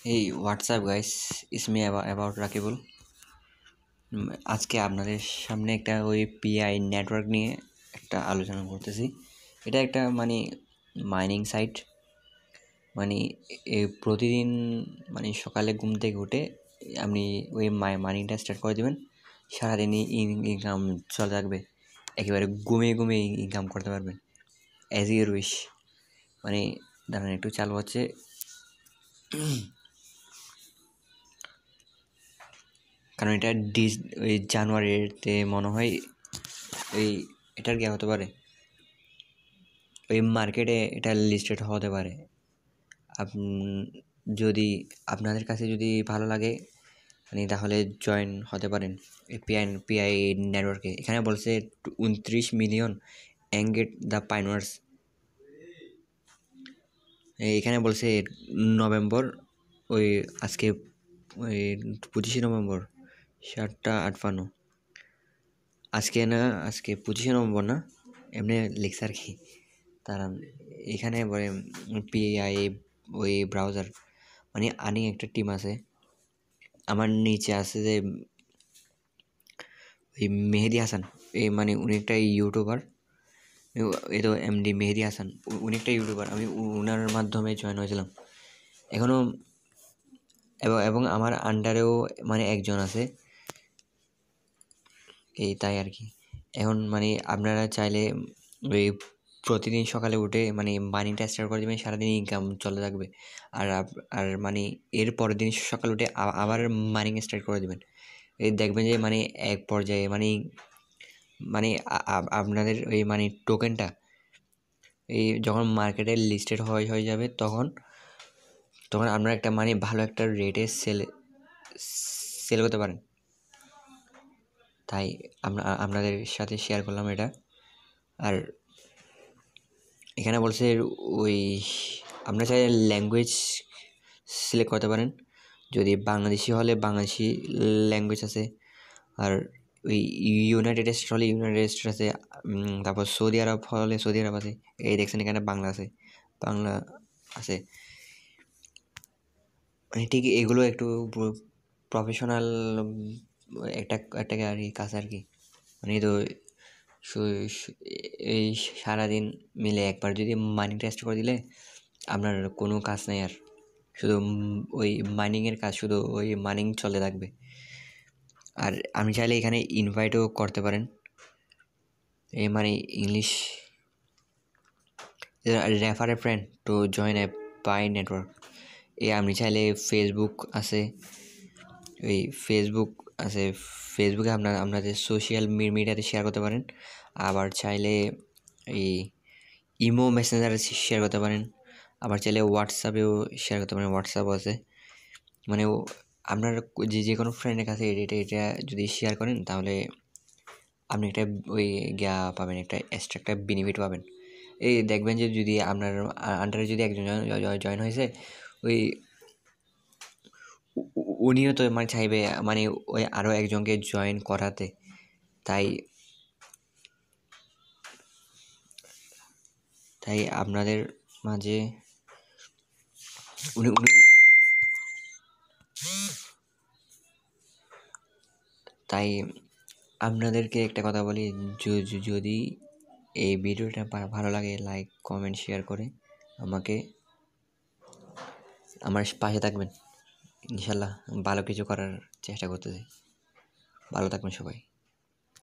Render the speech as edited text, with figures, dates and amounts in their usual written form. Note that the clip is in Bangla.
এই হোয়াটসঅ্যাপ গাইস, ইসমি অ্যাবাউট রাকিবুল। আজকে আপনাদের সামনে একটা ওই পিআই নেটওয়ার্ক নিয়ে একটা আলোচনা করতেছি। এটা একটা মাইনিং সাইট। প্রতিদিন সকালে ঘুম থেকে উঠে আপনি ওই মাইনিংটা স্টার্ট করে দেবেন। সারাদিনই ইনকাম চলে থাকবে, একেবারে ঘুমিয়ে ঘুমিয়ে ইনকাম করতে পারবেন অ্যাজ ইউর উইশ। দাঁড়ান, একটু চালু হচ্ছে। কারণ এটা ওই জানুয়ারিতে মনে হয় ওই এটার কি হতে পারে, ওই মার্কেটে এটা লিস্টেড হতে পারে। যদি আপনাদের কাছে যদি ভালো লাগে তাহলে জয়েন হতে পারেন এই পিআই নেটওয়ার্কে। এখানে বলছে 29 মিলিয়ন এঙ্গেট দ্য পাইনওয়ার্স। এখানে বলছে নভেম্বর, ওই আজকে ওই 25শে নভেম্বর 7:58। আজকে 25শে নভেম্বর না, এমনি লিখছে আর কি। তারা এখানে বলে পিআই ওই ব্রাউজার আনি একটা টিম আছে। আমার নিচে আছে যে ওই মেহেদি হাসান, উনি একটা ইউটিউবার। এ তো এমডি মেহেদি হাসান, উনি একটা ইউটিউবার। আমি ওনার মাধ্যমে জয়েন হয়েছিলাম। এখনও এবং আমার আন্ডারেও একজন আছে, এই তাই আর কি। এখন আপনারা চাইলে ওই প্রতিদিন সকালে উঠে মানিটা স্টার্ট করে দেবেন, সারাদিন ইনকাম চলে থাকবে। আর আর এর পরের দিন সকালে উঠে আবার মাইনিং স্টার্ট করে দেবেন। এই দেখবেন যে এক পর্যায়ে আপনাদের ওই টোকেনটা এই যখন মার্কেটে লিস্টেড হয়ে যাবে, তখন আপনারা একটা ভালো একটা রেটে সেল করতে পারেন। তাই আপনাদের সাথে শেয়ার করলাম এটা। আর এখানে বলছে ওই আপনারা চাইলে ল্যাঙ্গুয়েজ সিলেক্ট করতে পারেন। যদি বাংলাদেশি হলে বাংলাদেশি ল্যাঙ্গুয়েজ আছে, আর ওই ইউনাইটেড স্টেট হলে ইউনাইটেড স্টেট আছে, তারপর সৌদি আরব হলে সৌদি আরব আছে। এই দেখছেন এখানে বাংলা আছে। ঠিক এগুলো একটু প্রফেশনাল একটা আর কি কাজ আর কি। তো এই সারাদিন মিলে একবার যদি মাইনিং টেস্ট করে দিলে আপনার কোনো কাজ নেই আর, শুধু ওই মাইনিংয়ের কাজ, শুধু ওই মাইনিং চলে থাকবে। আর আপনি চাইলে এখানে ইনভাইটও করতে পারেন। এই English refer a friend to join A pi network. আপনি চাইলে ফেসবুক আছে, ফেসবুকে আপনাদের সোশ্যাল মিডিয়াতে শেয়ার করতে পারেন। আবার চাইলে এই ইমো মেসেঞ্জারে শেয়ার করতে পারেন। আবার চাইলে হোয়াটসঅ্যাপেও শেয়ার করতে পারেন, হোয়াটসঅ্যাপও আছে। আপনার যে কোনো ফ্রেন্ডের কাছে এটা যদি শেয়ার করেন, তাহলে আপনি একটা ওই পাবেন, একটা এক্সট্রা একটা বেনিফিট পাবেন। এই দেখবেন যে যদি আপনার আন্ডারে যদি একজন জয়েন হয়েছে, ওই উনিও তো চাইবে ওই আরও একজনকে জয়েন করাতে। তাই আপনাদের মাঝে উনি তাই আপনাদেরকে একটা কথা বলি, যদি এই ভিডিওটা ভালো লাগে, লাইক কমেন্ট শেয়ার করে আমার পাশে থাকবেন। ইনশাল্লাহ ভালো কিছু করার চেষ্টা করতেছি। ভালো থাকবেন সবাই।